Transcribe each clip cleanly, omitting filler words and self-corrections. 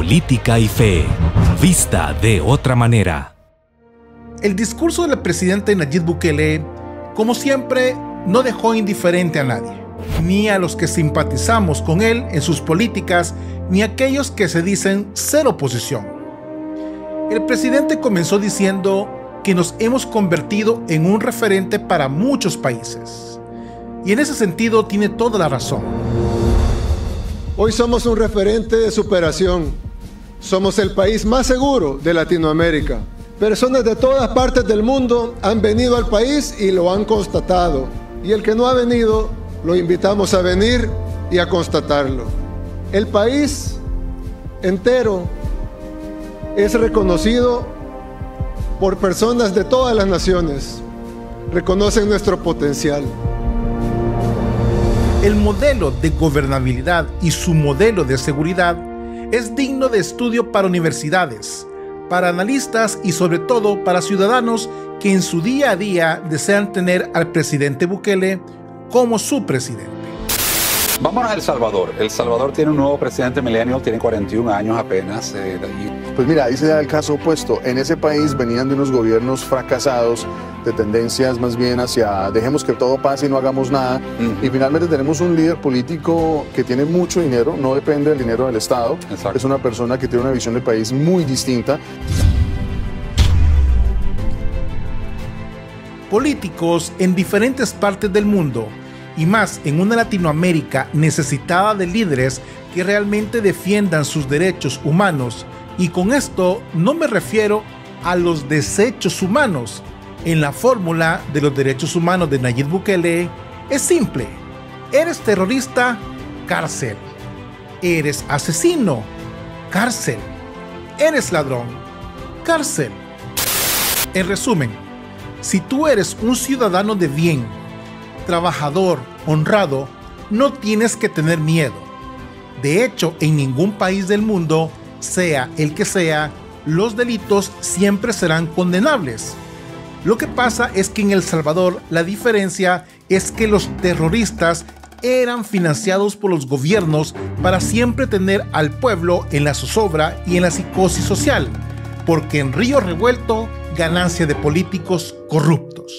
Política y fe, vista de otra manera. El discurso del presidente Nayib Bukele, como siempre, no dejó indiferente a nadie, ni a los que simpatizamos con él en sus políticas, ni a aquellos que se dicen ser oposición. El presidente comenzó diciendo que nos hemos convertido en un referente para muchos países, y en ese sentido tiene toda la razón. Hoy somos un referente de superación. Somos el país más seguro de Latinoamérica. Personas de todas partes del mundo han venido al país y lo han constatado. Y el que no ha venido, lo invitamos a venir y a constatarlo. El país entero es reconocido por personas de todas las naciones. Reconocen nuestro potencial. El modelo de gobernabilidad y su modelo de seguridad es digno de estudio para universidades, para analistas y sobre todo para ciudadanos que en su día a día desean tener al presidente Bukele como su presidente. Vámonos a El Salvador. El Salvador tiene un nuevo presidente millennial, tiene 41 años apenas. Pues mira, ahí se da el caso opuesto. En ese país venían de unos gobiernos fracasados, de tendencias más bien hacia dejemos que todo pase y no hagamos nada. Y finalmente tenemos un líder político que tiene mucho dinero, no depende del dinero del Estado. Exacto. Es una persona que tiene una visión del país muy distinta. Políticos en diferentes partes del mundo, y más en una Latinoamérica necesitada de líderes que realmente defiendan sus derechos humanos, y con esto no me refiero a los desechos humanos. En la fórmula de los derechos humanos de Nayib Bukele es simple: eres terrorista, cárcel; eres asesino, cárcel; eres ladrón, cárcel. En resumen, si tú eres un ciudadano de bien, trabajador, honrado, no tienes que tener miedo. De hecho, en ningún país del mundo, sea el que sea, los delitos siempre serán condenables. Lo que pasa es que en El Salvador la diferencia es que los terroristas eran financiados por los gobiernos para siempre tener al pueblo en la zozobra y en la psicosis social, porque en río revuelto, ganancia de políticos corruptos.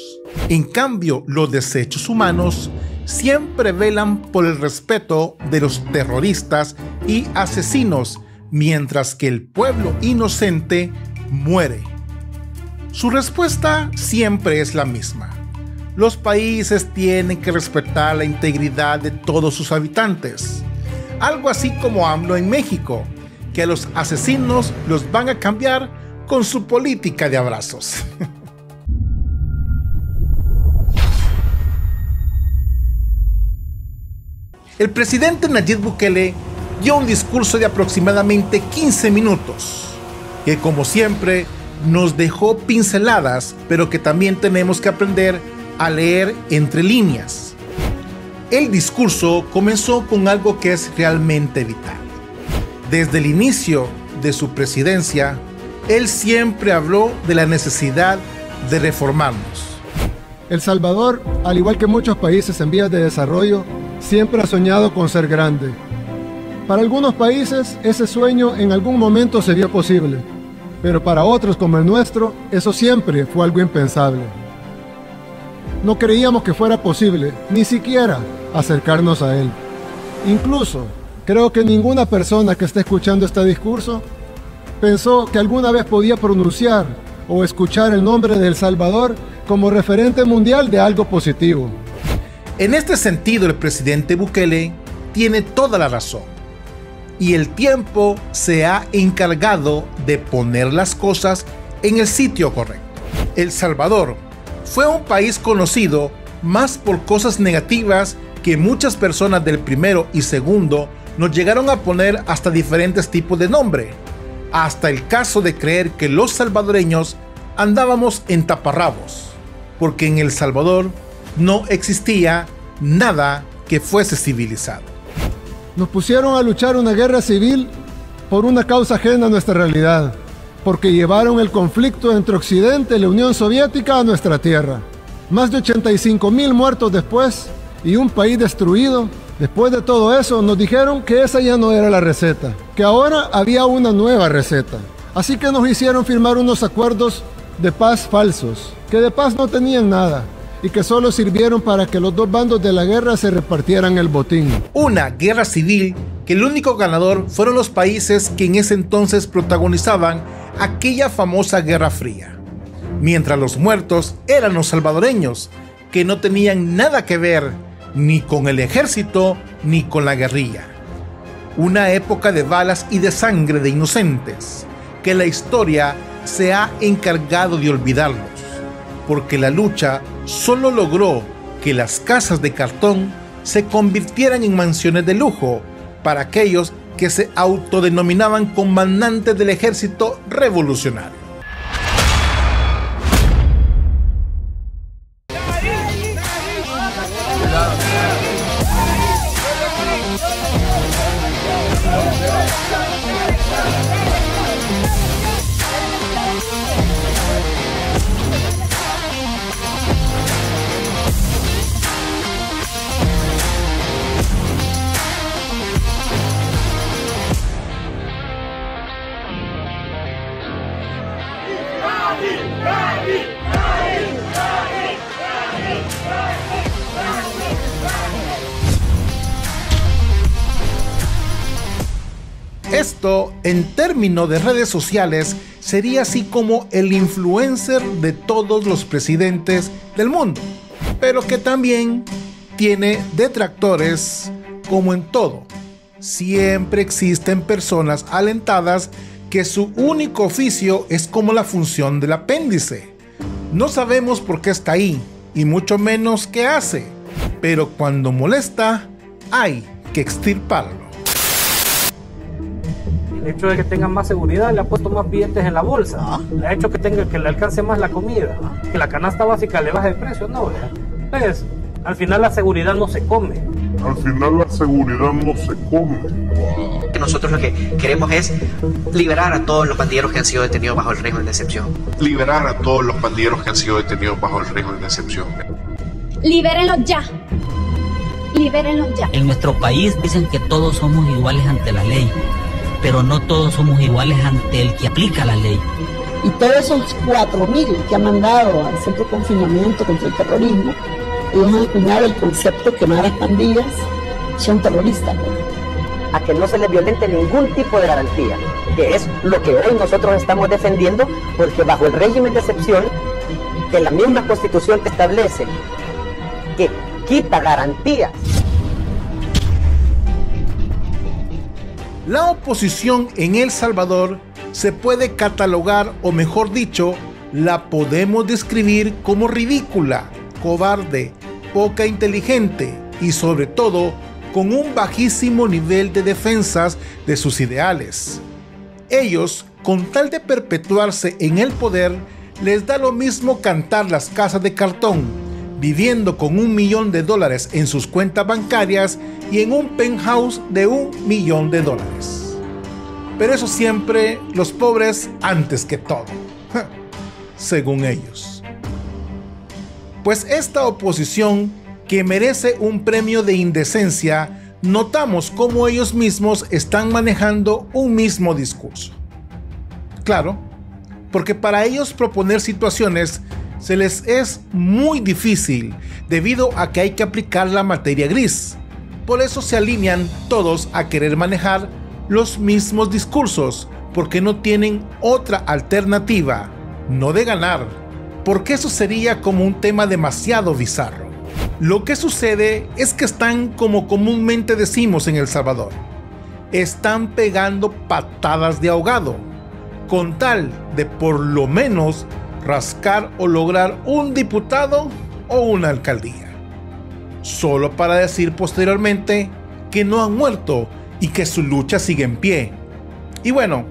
En cambio, los desechos humanos siempre velan por el respeto de los terroristas y asesinos, mientras que el pueblo inocente muere. Su respuesta siempre es la misma: los países tienen que respetar la integridad de todos sus habitantes. Algo así como AMLO en México, que a los asesinos los van a cambiar con su política de abrazos. El presidente Nayib Bukele dio un discurso de aproximadamente 15 minutos, que como siempre nos dejó pinceladas, pero que también tenemos que aprender a leer entre líneas. El discurso comenzó con algo que es realmente vital. Desde el inicio de su presidencia, él siempre habló de la necesidad de reformarnos. El Salvador, al igual que muchos países en vías de desarrollo, siempre ha soñado con ser grande. Para algunos países, ese sueño en algún momento se vio posible, pero para otros como el nuestro, eso siempre fue algo impensable. No creíamos que fuera posible, ni siquiera acercarnos a él. Incluso, creo que ninguna persona que esté escuchando este discurso pensó que alguna vez podía pronunciar o escuchar el nombre de El Salvador como referente mundial de algo positivo. En este sentido, el presidente Bukele tiene toda la razón, y el tiempo se ha encargado de poner las cosas en el sitio correcto. El Salvador fue un país conocido más por cosas negativas que muchas personas del primero y segundo nos llegaron a poner hasta diferentes tipos de nombre, hasta el caso de creer que los salvadoreños andábamos en taparrabos, porque en El Salvador no existía nada que fuese civilizado. Nos pusieron a luchar una guerra civil por una causa ajena a nuestra realidad, porque llevaron el conflicto entre Occidente y la Unión Soviética a nuestra tierra. Más de 85,000 muertos después y un país destruido, Después de todo eso, nos dijeron que esa ya no era la receta, que ahora había una nueva receta. Así que nos hicieron firmar unos acuerdos de paz falsos, que de paz no tenían nada y que solo sirvieron para que los dos bandos de la guerra se repartieran el botín. Una guerra civil que el único ganador fueron los países que en ese entonces protagonizaban aquella famosa Guerra Fría, mientras los muertos eran los salvadoreños, que no tenían nada que ver ni con el ejército ni con la guerrilla. Una época de balas y de sangre de inocentes, que la historia se ha encargado de olvidarlos, porque la lucha solo logró que las casas de cartón se convirtieran en mansiones de lujo para aquellos que se autodenominaban comandantes del ejército revolucionario. Esto, en términos de redes sociales, sería así como el influencer de todos los presidentes del mundo, pero que también tiene detractores como en todo. Siempre existen personas alentadas que su único oficio es como la función del apéndice. No sabemos por qué está ahí, y mucho menos qué hace, pero cuando molesta, hay que extirparlo. El hecho de que tengan más seguridad le ha puesto más billetes en la bolsa, le ha hecho que le alcance más la comida, que la canasta básica le baje de precio, ¿no? Pues, al final la seguridad no se come. Nosotros lo que queremos es liberar a todos los pandilleros que han sido detenidos bajo el régimen de excepción. Libérenlos ya. En nuestro país dicen que todos somos iguales ante la ley, pero no todos somos iguales ante el que aplica la ley. Y todos esos 4.000 que han mandado al centro de confinamiento contra el terrorismo, ellos han acuñado el concepto que malas pandillas son terroristas. A que no se les violente ningún tipo de garantía, que es lo que hoy nosotros estamos defendiendo, porque bajo el régimen de excepción, que la misma Constitución te establece, que quita garantías. La oposición en El Salvador se puede catalogar, o mejor dicho, la podemos describir como ridícula, cobarde, poca inteligente y sobre todo con un bajísimo nivel de defensas de sus ideales. Ellos, con tal de perpetuarse en el poder, les da lo mismo cantar las casas de cartón, viviendo con $1 millón en sus cuentas bancarias y en un penthouse de $1 millón. Pero eso siempre, los pobres antes que todo, según ellos. Pues esta oposición, que merece un premio de indecencia, notamos cómo ellos mismos están manejando un mismo discurso. Claro, porque para ellos proponer situaciones se les es muy difícil debido a que hay que aplicar la materia gris. Por eso se alinean todos a querer manejar los mismos discursos, porque no tienen otra alternativa, no de ganar, porque eso sería como un tema demasiado bizarro. Lo que sucede es que están, como comúnmente decimos en El Salvador, están pegando patadas de ahogado, con tal de por lo menos rascar o lograr un diputado o una alcaldía, solo para decir posteriormente que no han muerto y que su lucha sigue en pie. Y bueno,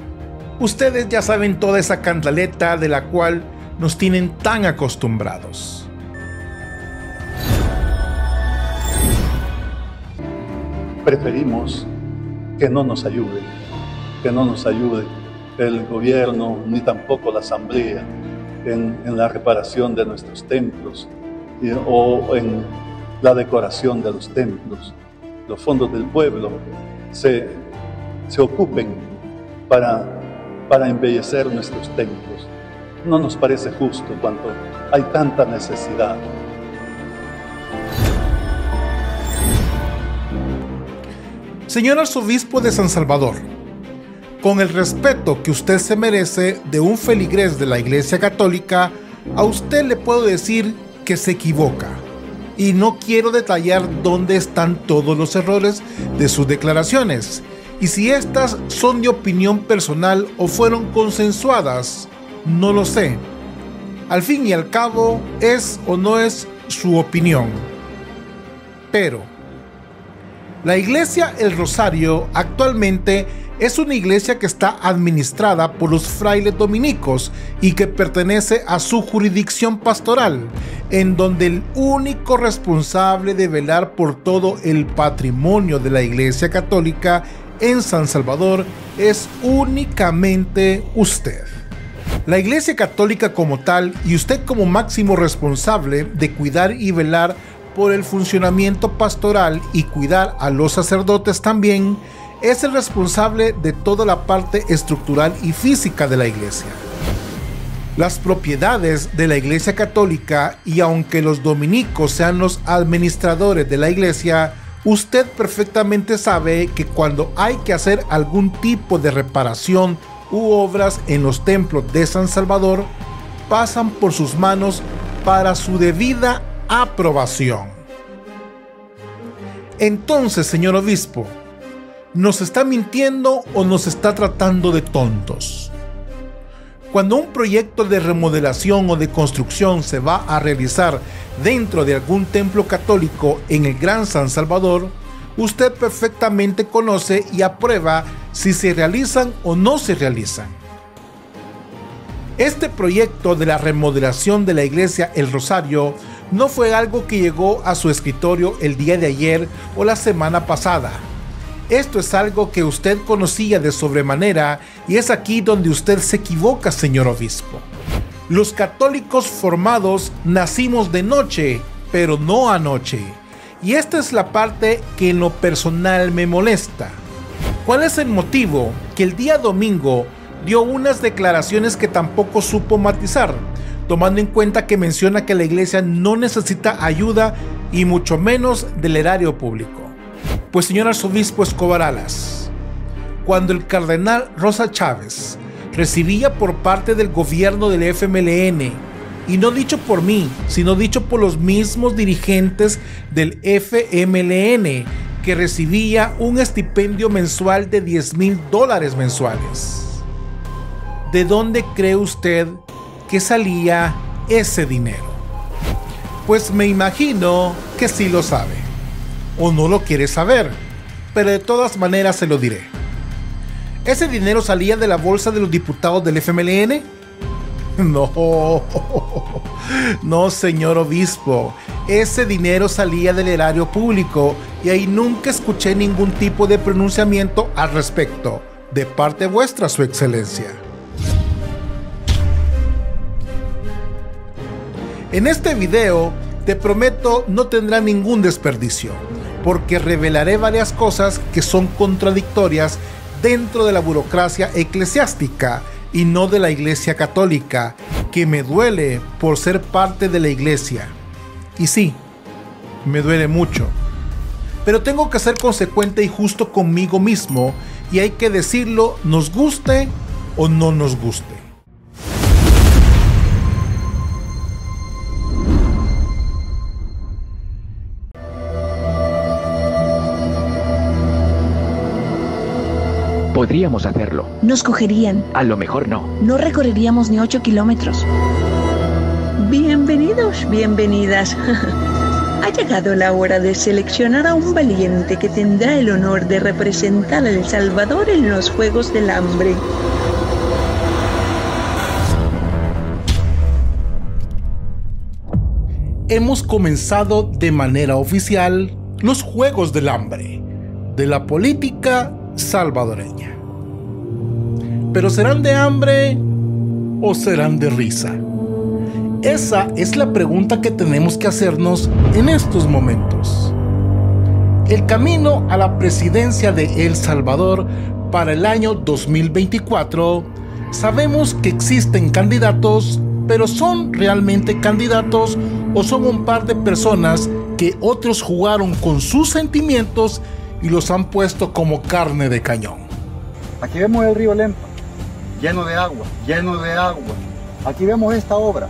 ustedes ya saben toda esa cantaleta de la cual nos tienen tan acostumbrados. Preferimos que no nos ayude el gobierno ni tampoco la asamblea en la reparación de nuestros templos o en la decoración de los templos. los fondos del pueblo se ocupen para embellecer nuestros templos. No nos parece justo cuando hay tanta necesidad. Señor Arzobispo de San Salvador, con el respeto que usted se merece de un feligrés de la Iglesia Católica, a usted le puedo decir que se equivoca. Y no quiero detallar dónde están todos los errores de sus declaraciones, y si estas son de opinión personal o fueron consensuadas, no lo sé. Al fin y al cabo, es o no es su opinión. Pero la Iglesia El Rosario actualmente es una iglesia que está administrada por los frailes dominicos y que pertenece a su jurisdicción pastoral, en donde el único responsable de velar por todo el patrimonio de la Iglesia Católica en San Salvador es únicamente usted. La Iglesia Católica como tal y usted como máximo responsable de cuidar y velar por el funcionamiento pastoral y cuidar a los sacerdotes también, es el responsable de toda la parte estructural y física de la iglesia. Las propiedades de la Iglesia Católica, y aunque los dominicos sean los administradores de la iglesia, usted perfectamente sabe que cuando hay que hacer algún tipo de reparación u obras en los templos de San Salvador, pasan por sus manos para su debida aprobación. Entonces, señor obispo, ¿nos está mintiendo o nos está tratando de tontos? Cuando un proyecto de remodelación o de construcción se va a realizar dentro de algún templo católico en el Gran San Salvador, usted perfectamente conoce y aprueba si se realizan o no se realizan. Este proyecto de la remodelación de la iglesia El Rosario no fue algo que llegó a su escritorio el día de ayer o la semana pasada. Esto es algo que usted conocía de sobremanera y es aquí donde usted se equivoca, señor obispo. Los católicos formados nacimos de noche, pero no anoche. Y esta es la parte que en lo personal me molesta. ¿Cuál es el motivo? Que el día domingo dio unas declaraciones que tampoco supo matizar, tomando en cuenta que menciona que la iglesia no necesita ayuda y mucho menos del erario público. Pues señor arzobispo Escobar Alas, cuando el cardenal Rosa Chávez recibía por parte del gobierno del FMLN, y no dicho por mí, sino dicho por los mismos dirigentes del FMLN, que recibía un estipendio mensual de $10,000 mensuales. ¿De dónde cree usted que salía ese dinero? Pues me imagino que sí lo sabe, o no lo quiere saber, pero de todas maneras se lo diré. ¿Ese dinero salía de la bolsa de los diputados del FMLN? No, señor obispo, ese dinero salía del erario público y ahí nunca escuché ningún tipo de pronunciamiento al respecto, de parte vuestra, su excelencia. En este video, te prometo, no tendrá ningún desperdicio, porque revelaré varias cosas que son contradictorias dentro de la burocracia eclesiástica y no de la Iglesia Católica, que me duele por ser parte de la Iglesia. Y sí, me duele mucho. Pero tengo que ser consecuente y justo conmigo mismo, y hay que decirlo, nos guste o no nos guste. Podríamos hacerlo. Nos cogerían. A lo mejor no. No recorreríamos ni 8 kilómetros. Bienvenidos, bienvenidas. Ha llegado la hora de seleccionar a un valiente que tendrá el honor de representar a El Salvador en los Juegos del Hambre. Hemos comenzado de manera oficial los Juegos del Hambre de la política salvadoreña. ¿Pero serán de hambre o serán de risa? Esa es la pregunta que tenemos que hacernos en estos momentos. El camino a la presidencia de El Salvador para el año 2024, sabemos que existen candidatos, pero ¿son realmente candidatos o son un par de personas que otros jugaron con sus sentimientos y los han puesto como carne de cañón? Aquí vemos el río Lempa, lleno de agua, lleno de agua. Aquí vemos esta obra,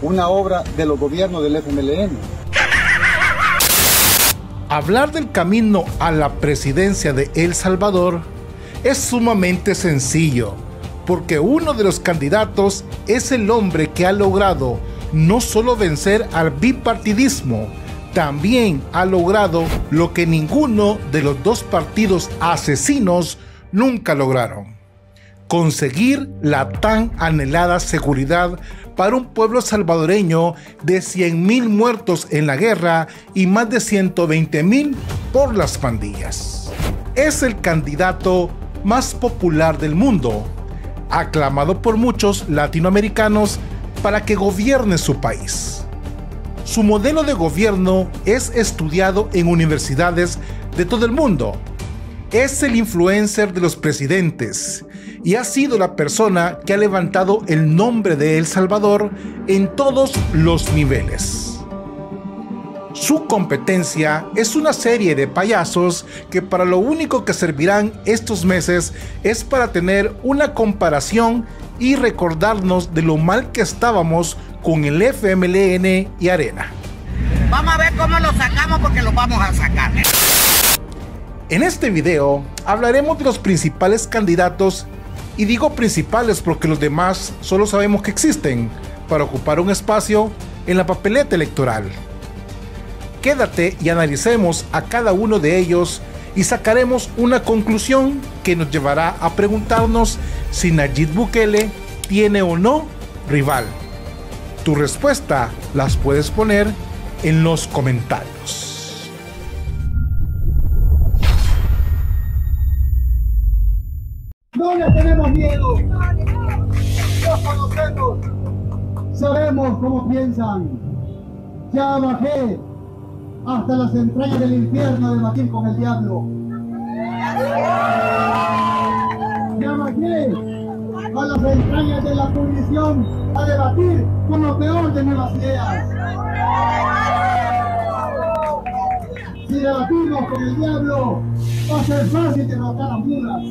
una obra de los gobiernos del FMLN. Hablar del camino a la presidencia de El Salvador es sumamente sencillo, porque uno de los candidatos es el hombre que ha logrado no solo vencer al bipartidismo, también ha logrado lo que ninguno de los dos partidos asesinos nunca lograron: conseguir la tan anhelada seguridad para un pueblo salvadoreño de 100,000 muertos en la guerra y más de 120,000 por las pandillas. Es el candidato más popular del mundo, aclamado por muchos latinoamericanos para que gobierne su país. Su modelo de gobierno es estudiado en universidades de todo el mundo. Es el influencer de los presidentes y ha sido la persona que ha levantado el nombre de El Salvador en todos los niveles. Su competencia es una serie de payasos que para lo único que servirán estos meses es para tener una comparación y recordarnos de lo mal que estábamos con el FMLN y Arena. Vamos a ver cómo lo sacamos, porque lo vamos a sacar. En este video hablaremos de los principales candidatos, y digo principales porque los demás solo sabemos que existen para ocupar un espacio en la papeleta electoral. Quédate y analicemos a cada uno de ellos y sacaremos una conclusión que nos llevará a preguntarnos si Nayib Bukele tiene o no rival. Tu respuesta las puedes poner en los comentarios. No le tenemos miedo, los conocemos, sabemos cómo piensan. Ya bajé hasta las entrañas del infierno a debatir con el diablo. Ya bajé a las entrañas de la pudrición a debatir con lo peor de nuevas ideas. Si debatimos con el diablo, va a ser fácil derrotar a mulas.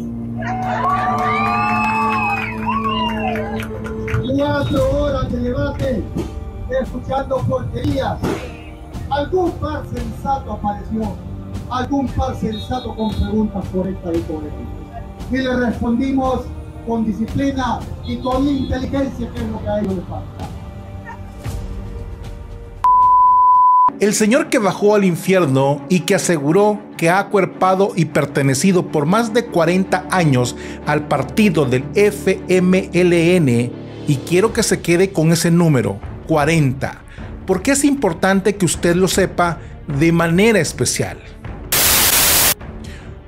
4 horas de debate, escuchando porquerías. Algún par sensato apareció, algún par sensato con preguntas correctas y coherentes. Y le respondimos con disciplina y con inteligencia, que es lo que a ellos les falta. El señor que bajó al infierno y que aseguró que ha acuerpado y pertenecido por más de 40 años al partido del FMLN, y quiero que se quede con ese número, 40, porque es importante que usted lo sepa de manera especial.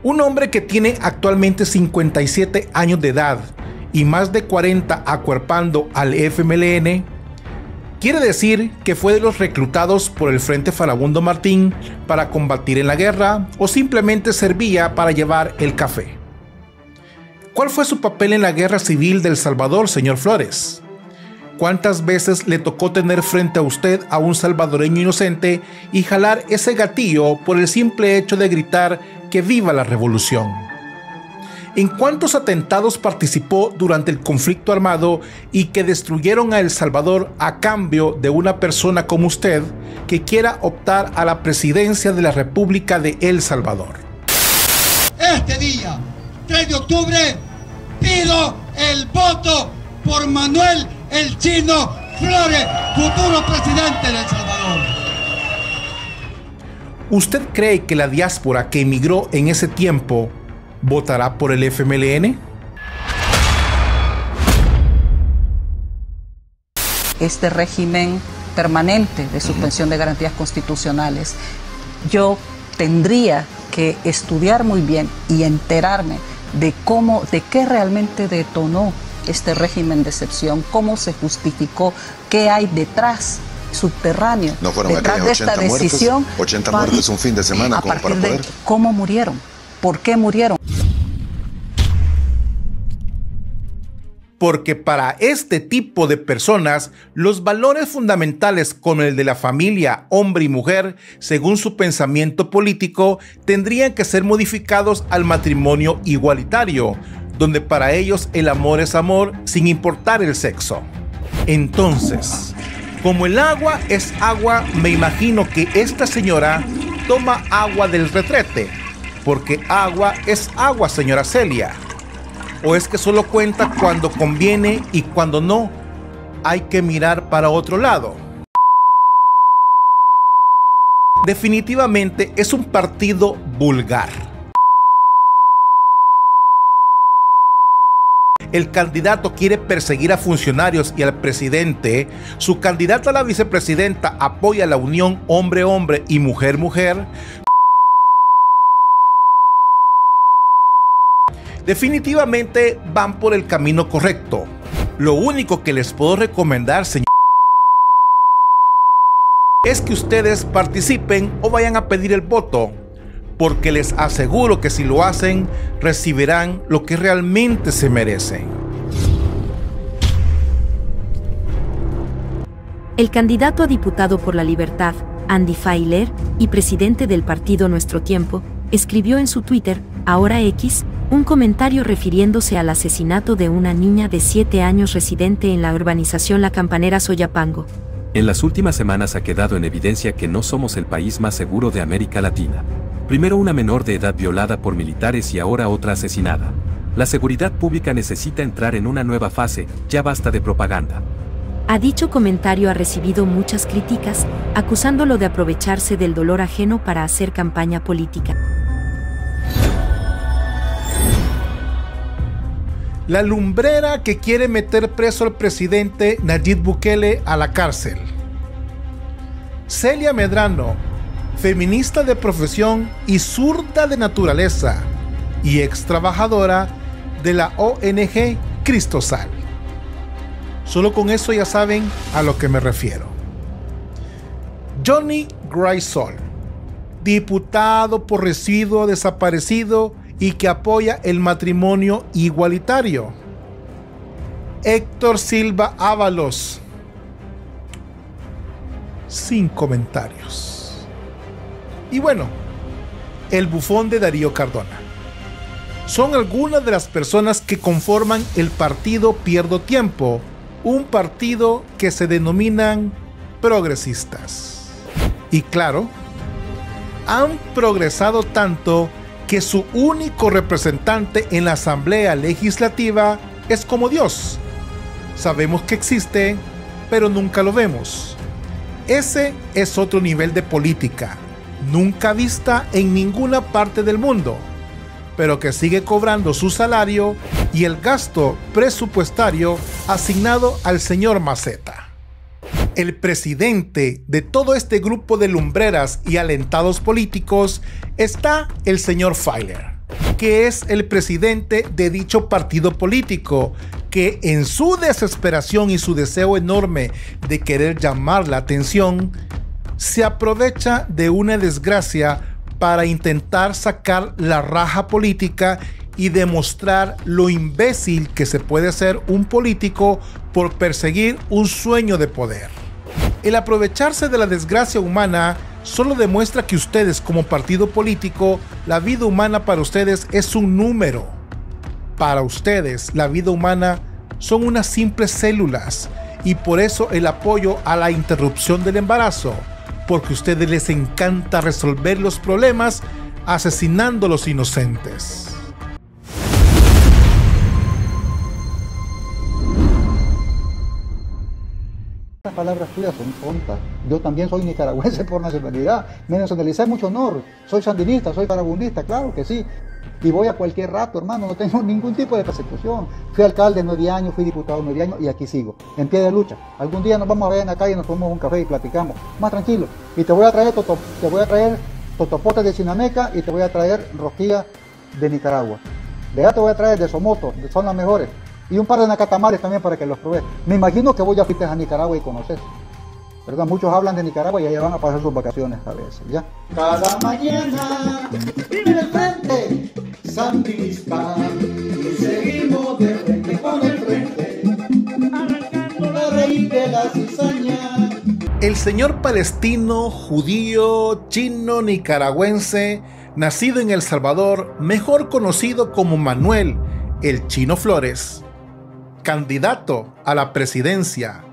Un hombre que tiene actualmente 57 años de edad y más de 40 acuerpando al FMLN, quiere decir que fue de los reclutados por el Frente Farabundo Martín para combatir en la guerra, o simplemente servía para llevar el café. ¿Cuál fue su papel en la guerra civil de El Salvador, señor Flores? ¿Cuántas veces le tocó tener frente a usted a un salvadoreño inocente y jalar ese gatillo por el simple hecho de gritar que viva la revolución? ¿En cuántos atentados participó durante el conflicto armado y que destruyeron a El Salvador a cambio de una persona como usted que quiera optar a la presidencia de la República de El Salvador? Este día, 3 de octubre, pido el voto por Manuel El Chino Flores, futuro presidente de El Salvador. ¿Usted cree que la diáspora que emigró en ese tiempo votará por el FMLN? Este régimen permanente de suspensión de garantías constitucionales, yo tendría que estudiar muy bien y enterarme de qué realmente detonó este régimen de excepción, cómo se justificó, qué hay detrás subterráneo No fueron detrás aquellas de esta 80 decisión. 80 muertes un fin de semana como para poder. ¿Cómo murieron? ¿Por qué murieron? Porque para este tipo de personas, los valores fundamentales como el de la familia, hombre y mujer, según su pensamiento político, tendrían que ser modificados al matrimonio igualitario, donde para ellos el amor es amor sin importar el sexo. Entonces, como el agua es agua, me imagino que esta señora toma agua del retrete, porque agua es agua, señora Celia. ¿O es que solo cuenta cuando conviene y cuando no hay que mirar para otro lado? Definitivamente es un partido vulgar. El candidato quiere perseguir a funcionarios y al presidente. Su candidata a la vicepresidenta apoya la unión hombre-hombre y mujer-mujer. Definitivamente van por el camino correcto. Lo único que les puedo recomendar, señor, es que ustedes participen o vayan a pedir el voto, porque les aseguro que si lo hacen, recibirán lo que realmente se merecen. El candidato a diputado por la Libertad, Andy Feiler, y presidente del partido Nuestro Tiempo, escribió en su Twitter, ahora X, un comentario refiriéndose al asesinato de una niña de 7 años residente en la urbanización La Campanera Soyapango. En las últimas semanas ha quedado en evidencia que no somos el país más seguro de América Latina. Primero una menor de edad violada por militares y ahora otra asesinada. La seguridad pública necesita entrar en una nueva fase, ya basta de propaganda. A dicho comentario ha recibido muchas críticas, acusándolo de aprovecharse del dolor ajeno para hacer campaña política. La lumbrera que quiere meter preso al presidente Nayib Bukele a la cárcel. Celia Medrano, feminista de profesión y zurda de naturaleza, y ex trabajadora de la ONG Cristosal. Solo con eso ya saben a lo que me refiero. Johnny Graysol, diputado por residuo desaparecido y que apoya el matrimonio igualitario. Héctor Silva Ábalos, sin comentarios. Y bueno, el bufón de Darío Cardona. Son algunas de las personas que conforman el partido Pierdo Tiempo, un partido que se denominan progresistas. Y claro, han progresado tanto que su único representante en la Asamblea Legislativa es como Dios. Sabemos que existe, pero nunca lo vemos. Ese es otro nivel de política, nunca vista en ninguna parte del mundo, pero que sigue cobrando su salario y el gasto presupuestario asignado al señor Maceta. El presidente de todo este grupo de lumbreras y alentados políticos está el señor Feiler, que es el presidente de dicho partido político, que en su desesperación y su deseo enorme de querer llamar la atención, se aprovecha de una desgracia para intentar sacar la raja política y demostrar lo imbécil que se puede ser un político por perseguir un sueño de poder. El aprovecharse de la desgracia humana solo demuestra que ustedes como partido político, la vida humana para ustedes es un número. Para ustedes, la vida humana son unas simples células y por eso el apoyo a la interrupción del embarazo, porque a ustedes les encanta resolver los problemas asesinando a los inocentes. Las palabras tuyas son tontas. Yo también soy nicaragüense por nacionalidad. Me nacionalicé mucho honor. Soy sandinista, soy farabundista, claro que sí. Y voy a cualquier rato, hermano, no tengo ningún tipo de persecución. Fui alcalde 9 años, fui diputado 9 años y aquí sigo, en pie de lucha. Algún día nos vamos a ver en la calle, nos tomamos un café y platicamos. Más tranquilo. Y te voy a traer totopotes de Chinameca y te voy a traer rosquillas de Nicaragua. De allá te voy a traer de Somoto, son las mejores. Y un par de nacatamales también para que los pruebes. Me imagino que vos ya fuiste a Nicaragua y conoces. ¿verdad? Muchos hablan de Nicaragua y allá van a pasar sus vacaciones a veces, ¿ya? Cada mañana en el frente sandinista y seguimos de frente con el frente, arrancando la raíz de la cizaña. El señor palestino, judío, chino, nicaragüense, nacido en El Salvador, mejor conocido como Manuel el Chino Flores, candidato a la presidencia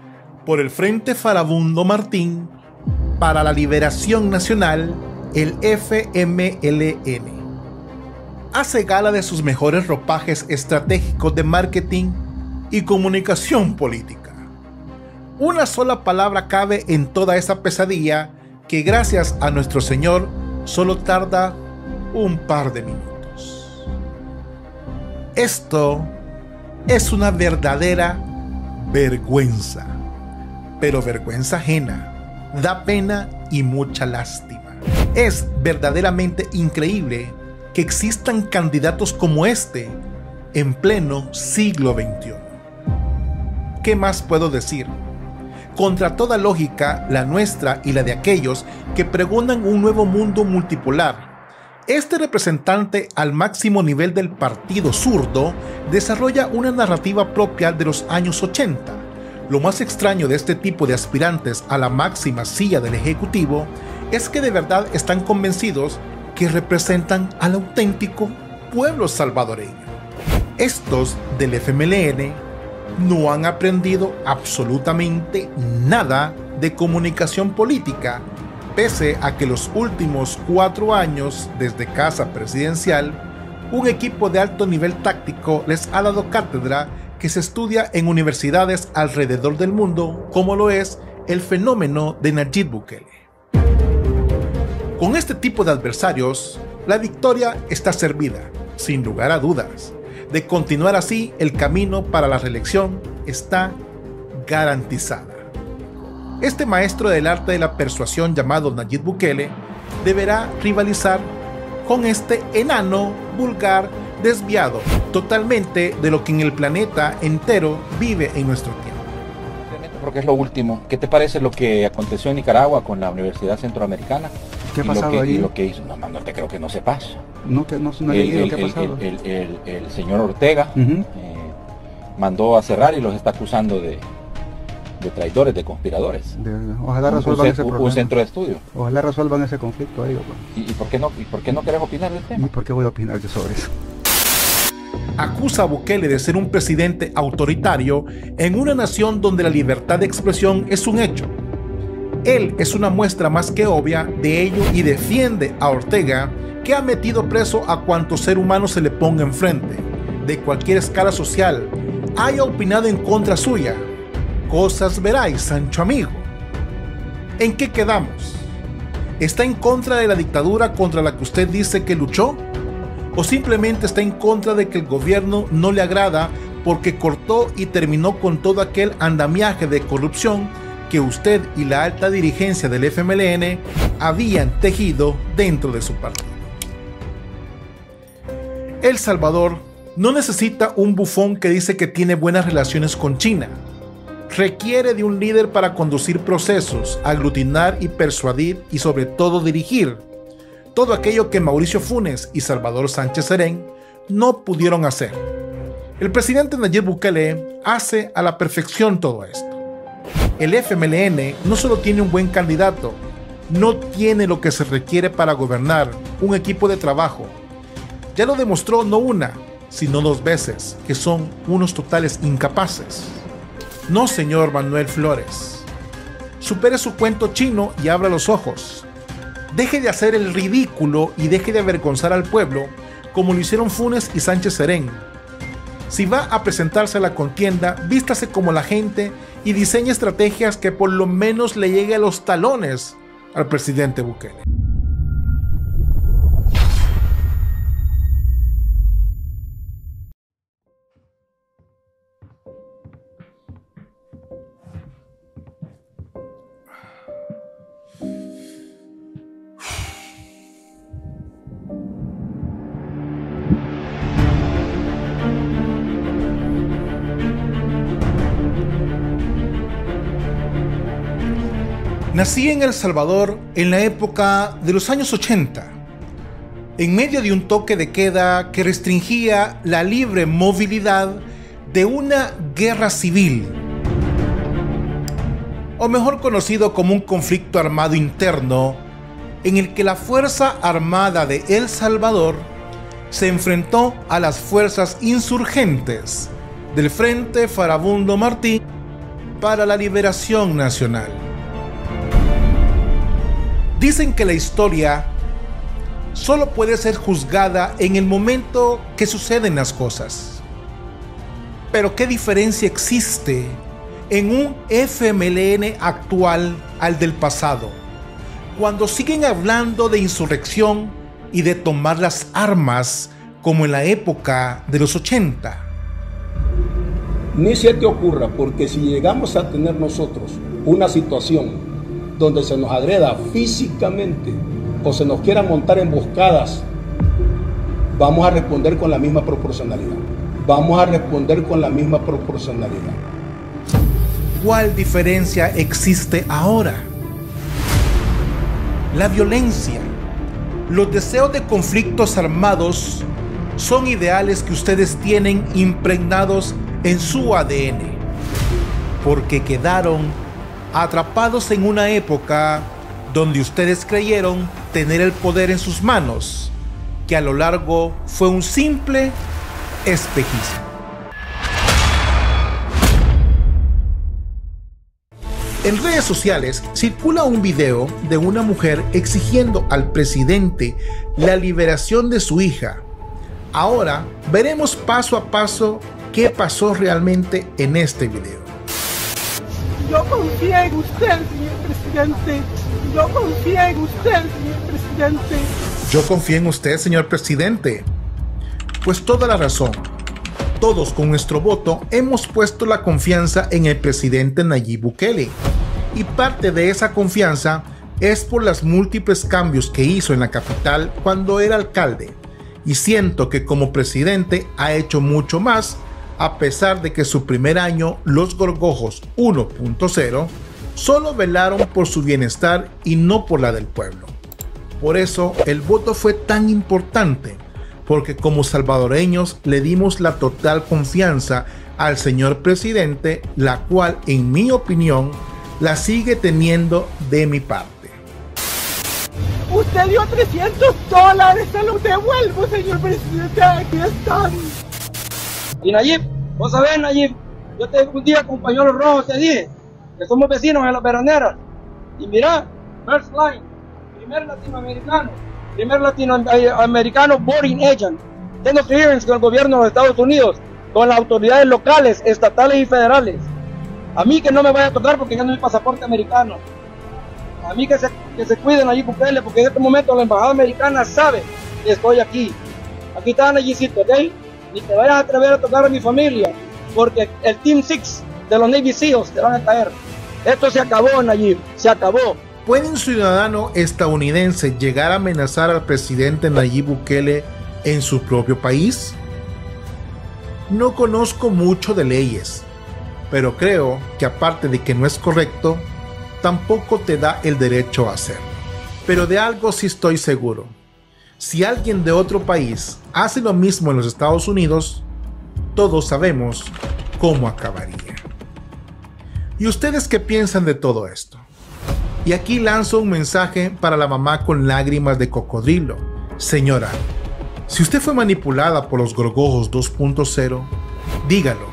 por el Frente Farabundo Martín para la Liberación Nacional, el FMLN. Hace gala de sus mejores ropajes estratégicos de marketing y comunicación política. Una sola palabra cabe en toda esa pesadilla que gracias a nuestro Señor solo tarda un par de minutos. Esto es una verdadera vergüenza, pero vergüenza ajena, da pena y mucha lástima. Es verdaderamente increíble que existan candidatos como este en pleno siglo XXI. ¿Qué más puedo decir? Contra toda lógica, la nuestra y la de aquellos que pregonan un nuevo mundo multipolar, este representante al máximo nivel del partido zurdo desarrolla una narrativa propia de los años 80. Lo más extraño de este tipo de aspirantes a la máxima silla del Ejecutivo es que de verdad están convencidos que representan al auténtico pueblo salvadoreño. Estos del FMLN no han aprendido absolutamente nada de comunicación política, pese a que los últimos 4 años desde casa presidencial, un equipo de alto nivel táctico les ha dado cátedra que se estudia en universidades alrededor del mundo, como lo es el fenómeno de Nayib Bukele. Con este tipo de adversarios, la victoria está servida, sin lugar a dudas. De continuar así, el camino para la reelección está garantizada. Este maestro del arte de la persuasión llamado Nayib Bukele deberá rivalizar con este enano, vulgar, desviado totalmente de lo que en el planeta entero vive en nuestro tiempo. Porque es lo último. ¿Qué te parece lo que aconteció en Nicaragua con la Universidad Centroamericana? ¿Qué ha pasado ahí? Y lo que hizo, no te creo que no sepas. No he leído qué ha pasado. El señor Ortega mandó a cerrar y los está acusando de traidores, de conspiradores. Ojalá resuelvan ese problema. Un centro de estudio. Ojalá resuelvan ese conflicto ahí. ¿Y por qué no querés opinar del tema? ¿Y por qué voy a opinar yo sobre eso? Acusa a Bukele de ser un presidente autoritario en una nación donde la libertad de expresión es un hecho. Él es una muestra más que obvia de ello y defiende a Ortega, que ha metido preso a cuanto ser humano se le ponga enfrente, de cualquier escala social, haya opinado en contra suya. Cosas veráis, Sancho amigo. ¿En qué quedamos? ¿Está en contra de la dictadura contra la que usted dice que luchó? ¿O simplemente está en contra de que el gobierno no le agrada porque cortó y terminó con todo aquel andamiaje de corrupción que usted y la alta dirigencia del FMLN habían tejido dentro de su partido? El Salvador no necesita un bufón que dice que tiene buenas relaciones con China. Requiere de un líder para conducir procesos, aglutinar y persuadir y sobre todo dirigir. Todo aquello que Mauricio Funes y Salvador Sánchez Serén no pudieron hacer. El presidente Nayib Bukele hace a la perfección todo esto. El FMLN no solo tiene un buen candidato, no tiene lo que se requiere para gobernar, un equipo de trabajo. Ya lo demostró no una, sino 2 veces, que son unos totales incapaces. No, señor Manuel Flores. Supere su cuento chino y abra los ojos. Deje de hacer el ridículo y deje de avergonzar al pueblo como lo hicieron Funes y Sánchez Serén. Si va a presentarse a la contienda, vístase como la gente y diseñe estrategias que por lo menos le llegue a los talones al presidente Bukele. Nací en El Salvador en la época de los años 80, en medio de un toque de queda que restringía la libre movilidad de una guerra civil, o mejor conocido como un conflicto armado interno, en el que la Fuerza Armada de El Salvador se enfrentó a las fuerzas insurgentes del Frente Farabundo Martí para la Liberación Nacional. Dicen que la historia solo puede ser juzgada en el momento que suceden las cosas. Pero ¿qué diferencia existe en un FMLN actual al del pasado, cuando siguen hablando de insurrección y de tomar las armas como en la época de los 80? Ni se te ocurra, porque si llegamos a tener nosotros una situación donde se nos agreda físicamente o se nos quiera montar emboscadas, vamos a responder con la misma proporcionalidad. Vamos a responder con la misma proporcionalidad. ¿Cuál diferencia existe ahora? La violencia, los deseos de conflictos armados son ideales que ustedes tienen impregnados en su ADN, porque quedaron atrapados en una época donde ustedes creyeron tener el poder en sus manos, que a lo largo fue un simple espejismo. En redes sociales circula un video de una mujer exigiendo al presidente la liberación de su hija. Ahora veremos paso a paso qué pasó realmente en este video. Yo confié en usted, señor presidente. Yo confié en usted, señor presidente. Yo confié en usted, señor presidente. Pues toda la razón. Todos con nuestro voto hemos puesto la confianza en el presidente Nayib Bukele. Y parte de esa confianza es por los múltiples cambios que hizo en la capital cuando era alcalde. Y siento que como presidente ha hecho mucho más, a pesar de que su primer año, los Gorgojos 1.0, solo velaron por su bienestar y no por la del pueblo. Por eso el voto fue tan importante, porque como salvadoreños le dimos la total confianza al señor presidente, la cual, en mi opinión, la sigue teniendo de mi parte. Usted dio $300, se los devuelvo, señor presidente, aquí están. Y Nayib, vos sabés, Nayib, yo un día con pañuelos rojos te dije que somos vecinos en las veraneras. Y mira, First Line, primer latinoamericano boarding agent. Tengo clearance con el gobierno de los Estados Unidos, con las autoridades locales, estatales y federales. A mí que no me vaya a tocar porque ya no hay pasaporte americano. A mí que se cuiden allí Bukele, porque en este momento la embajada americana sabe que estoy aquí. Aquí está Nayibcito, ¿ok? Ni te vayas a atrever a tocar a mi familia, porque el Team 6 de los Navy SEALs te van a caer. Esto se acabó, Nayib, se acabó. ¿Puede un ciudadano estadounidense llegar a amenazar al presidente Nayib Bukele en su propio país? No conozco mucho de leyes, pero creo que aparte de que no es correcto, tampoco te da el derecho a hacerlo. Pero de algo sí estoy seguro. Si alguien de otro país hace lo mismo en los Estados Unidos, todos sabemos cómo acabaría. ¿Y ustedes qué piensan de todo esto? Y aquí lanzo un mensaje para la mamá con lágrimas de cocodrilo. Señora, si usted fue manipulada por los Gorgojos 2.0, dígalo.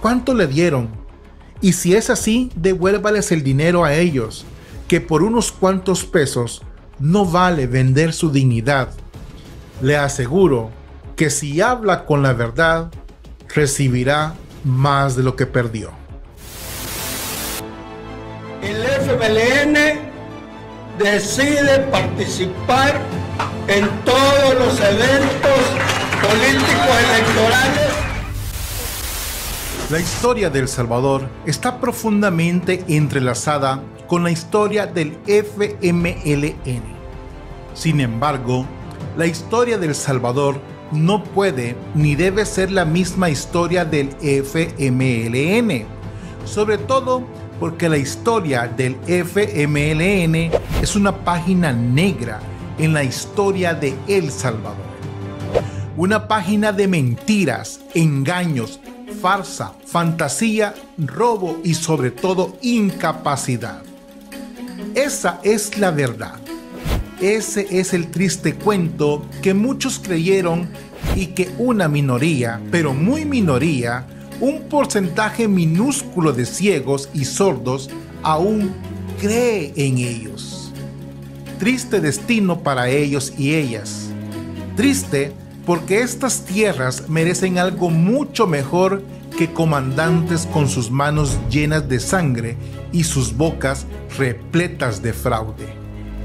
¿Cuánto le dieron? Y si es así, devuélvales el dinero a ellos, que por unos cuantos pesos no vale vender su dignidad. Le aseguro que si habla con la verdad, recibirá más de lo que perdió. El FMLN decide participar en todos los eventos políticos electorales. La historia de El Salvador está profundamente entrelazada con la historia del FMLN. Sin embargo, la historia de El Salvador no puede ni debe ser la misma historia del FMLN, sobre todo porque la historia del FMLN es una página negra en la historia de El Salvador. Una página de mentiras, engaños, farsa, fantasía, robo y sobre todo incapacidad. Esa es la verdad. Ese es el triste cuento que muchos creyeron y que una minoría, pero muy minoría, un porcentaje minúsculo de ciegos y sordos aún cree en ellos. Triste destino para ellos y ellas. Triste porque estas tierras merecen algo mucho mejor que comandantes con sus manos llenas de sangre y sus bocas repletas de fraude.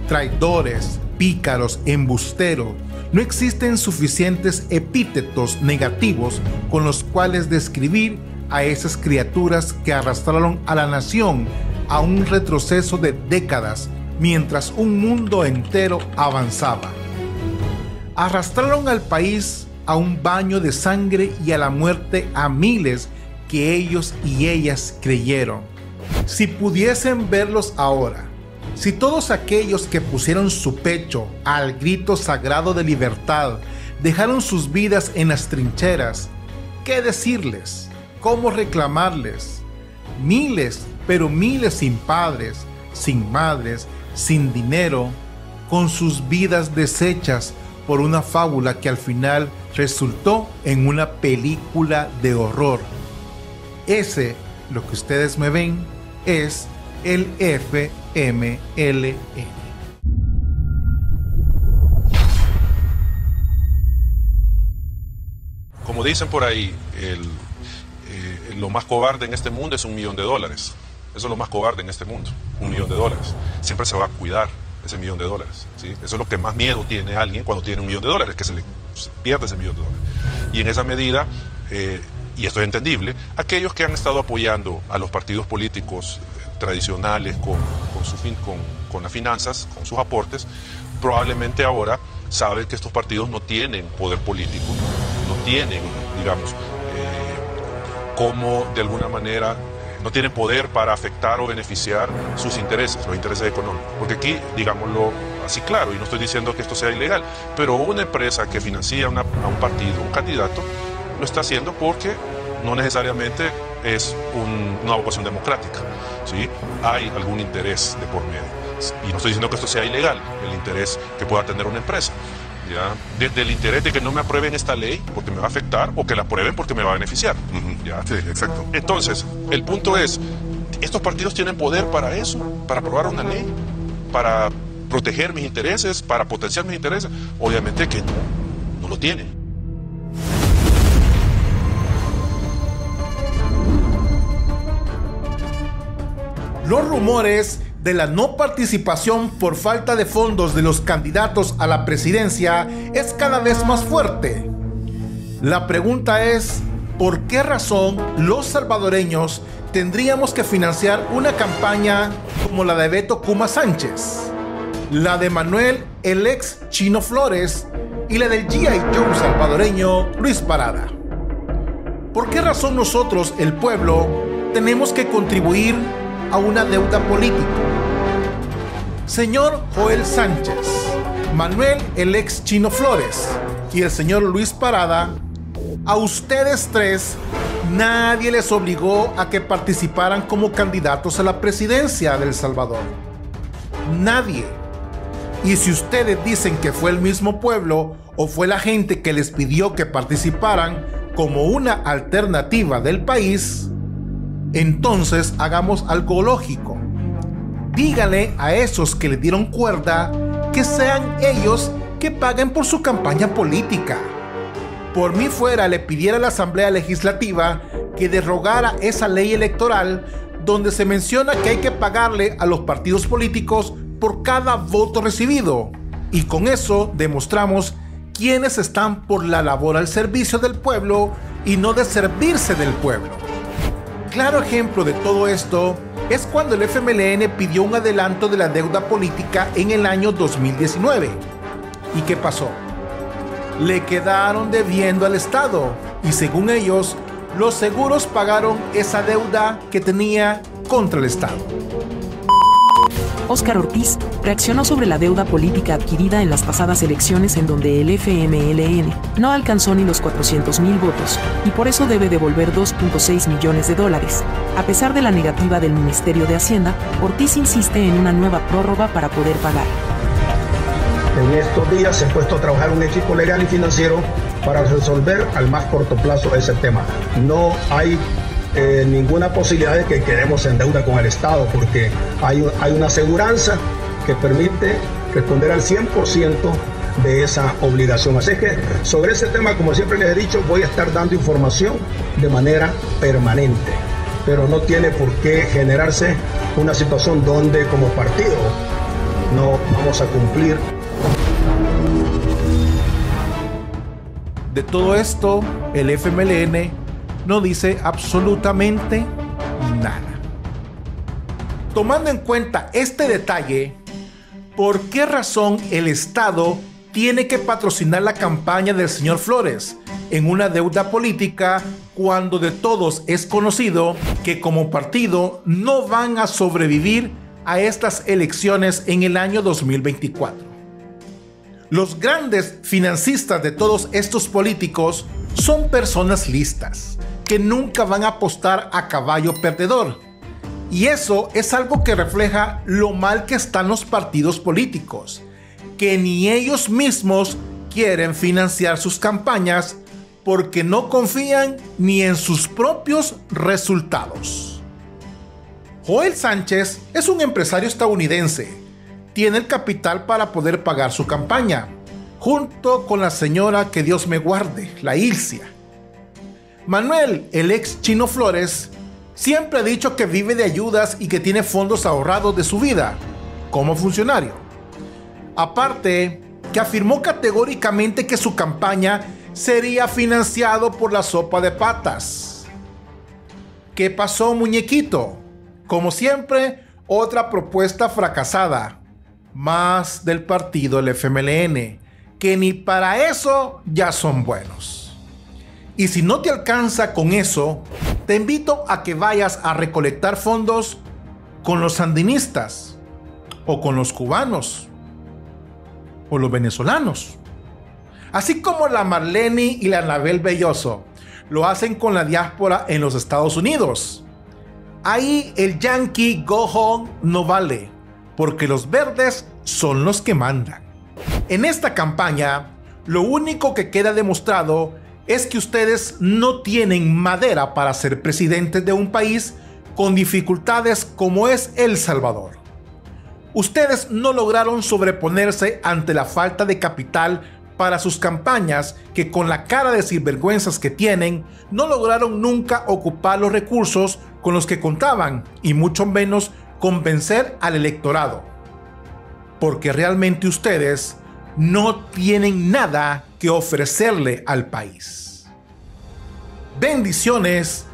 Traidores, pícaros, embusteros. No existen suficientes epítetos negativos con los cuales describir a esas criaturas que arrastraron a la nación a un retroceso de décadas mientras un mundo entero avanzaba. Arrastraron al país a un baño de sangre y a la muerte a miles que ellos y ellas creyeron. Si pudiesen verlos ahora, si todos aquellos que pusieron su pecho al grito sagrado de libertad dejaron sus vidas en las trincheras, ¿qué decirles? ¿Cómo reclamarles? Miles, pero miles sin padres, sin madres, sin dinero, con sus vidas deshechas por una fábula que al final resultó en una película de horror. Ese, lo que ustedes me ven, es el FMLN. Como dicen por ahí, lo más cobarde en este mundo es $1 millón. Eso es lo más cobarde en este mundo, $1 millón. Siempre se va a cuidar ese $1 millón, ¿sí? Eso es lo que más miedo tiene alguien cuando tiene $1 millón, que se pierde ese $1 millón. Y en esa medida, y esto es entendible, aquellos que han estado apoyando a los partidos políticos tradicionales con las finanzas, con sus aportes, probablemente ahora saben que estos partidos no tienen poder político, no tienen, digamos, como de alguna manera no tienen poder para afectar o beneficiar sus intereses, los intereses económicos. Porque aquí, digámoslo así claro, y no estoy diciendo que esto sea ilegal, pero una empresa que financia a un partido, un candidato, lo está haciendo porque no necesariamente es una vocación democrática, ¿sí? Hay algún interés de por medio. Y no estoy diciendo que esto sea ilegal, el interés que pueda tener una empresa. ¿Ya? Desde el interés de que no me aprueben esta ley porque me va a afectar o que la aprueben porque me va a beneficiar. ¿Ya? Sí, exacto. Entonces, el punto es, ¿estos partidos tienen poder para eso? ¿Para aprobar una ley? ¿Para proteger mis intereses? ¿Para potenciar mis intereses? Obviamente que no lo tienen. Los rumores de la no participación por falta de fondos de los candidatos a la presidencia es cada vez más fuerte. La pregunta es, ¿por qué razón los salvadoreños tendríamos que financiar una campaña como la de Beto Kuma Sánchez, la de Manuel el ex Chino Flores y la del G.I. Joe salvadoreño Luis Parada? ¿Por qué razón nosotros, el pueblo, tenemos que contribuir a una deuda política? Señor Joel Sánchez, Manuel el ex Chino Flores y el señor Luis Parada, a ustedes tres nadie les obligó a que participaran como candidatos a la presidencia de El Salvador. Nadie. Y si ustedes dicen que fue el mismo pueblo o fue la gente que les pidió que participaran como una alternativa del país, entonces hagamos algo lógico. Dígale a esos que le dieron cuerda que sean ellos que paguen por su campaña política. Por mí fuera, le pidiera a la Asamblea Legislativa que derogara esa ley electoral donde se menciona que hay que pagarle a los partidos políticos por cada voto recibido. Y con eso demostramos quiénes están por la labor al servicio del pueblo y no de servirse del pueblo. Claro ejemplo de todo esto es cuando el FMLN pidió un adelanto de la deuda política en el año 2019. ¿Y qué pasó? Le quedaron debiendo al Estado y según ellos, los seguros pagaron esa deuda que tenía contra el Estado. Óscar Ortiz reaccionó sobre la deuda política adquirida en las pasadas elecciones en donde el FMLN no alcanzó ni los 400,000 votos y por eso debe devolver $2.6 millones. A pesar de la negativa del Ministerio de Hacienda, Ortiz insiste en una nueva prórroga para poder pagar. En estos días se ha puesto a trabajar un equipo legal y financiero para resolver al más corto plazo ese tema. No hay ninguna posibilidad de que quedemos en deuda con el Estado, porque hay una aseguranza que permite responder al 100% de esa obligación. Así que sobre ese tema, como siempre les he dicho, voy a estar dando información de manera permanente, pero no tiene por qué generarse una situación donde como partido no vamos a cumplir. De todo esto, el FMLN no dice absolutamente nada. Tomando en cuenta este detalle, ¿por qué razón el Estado tiene que patrocinar la campaña del señor Flores en una deuda política cuando de todos es conocido que como partido no van a sobrevivir a estas elecciones en el año 2024? Los grandes financistas de todos estos políticos son personas listas, que nunca van a apostar a caballo perdedor. Y eso es algo que refleja lo mal que están los partidos políticos, que ni ellos mismos quieren financiar sus campañas porque no confían ni en sus propios resultados. Joel Sánchez es un empresario estadounidense. Tiene el capital para poder pagar su campaña, junto con la señora que Dios me guarde, la Ilcia. Manuel, el ex Chino Flores, siempre ha dicho que vive de ayudas y que tiene fondos ahorrados de su vida, como funcionario. Aparte, que afirmó categóricamente que su campaña sería financiado por la sopa de patas. ¿Qué pasó, muñequito? Como siempre, otra propuesta fracasada. Más del partido del FMLN, que ni para eso ya son buenos. Y si no te alcanza con eso, te invito a que vayas a recolectar fondos con los sandinistas, o con los cubanos, o los venezolanos. Así como la Marlene y la Anabel Belloso lo hacen con la diáspora en los Estados Unidos. Ahí el yankee go home no vale, porque los verdes son los que mandan. En esta campaña, lo único que queda demostrado es que ustedes no tienen madera para ser presidentes de un país con dificultades como es El Salvador. Ustedes no lograron sobreponerse ante la falta de capital para sus campañas, que con la cara de sinvergüenzas que tienen, no lograron nunca ocupar los recursos con los que contaban y mucho menos convencer al electorado. Porque realmente ustedes no tienen nada que ofrecerle al país. Bendiciones,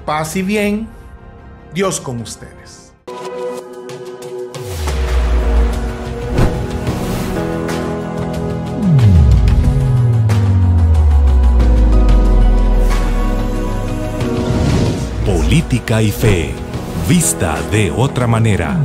paz y bien, Dios con ustedes. Política y fe, vista de otra manera.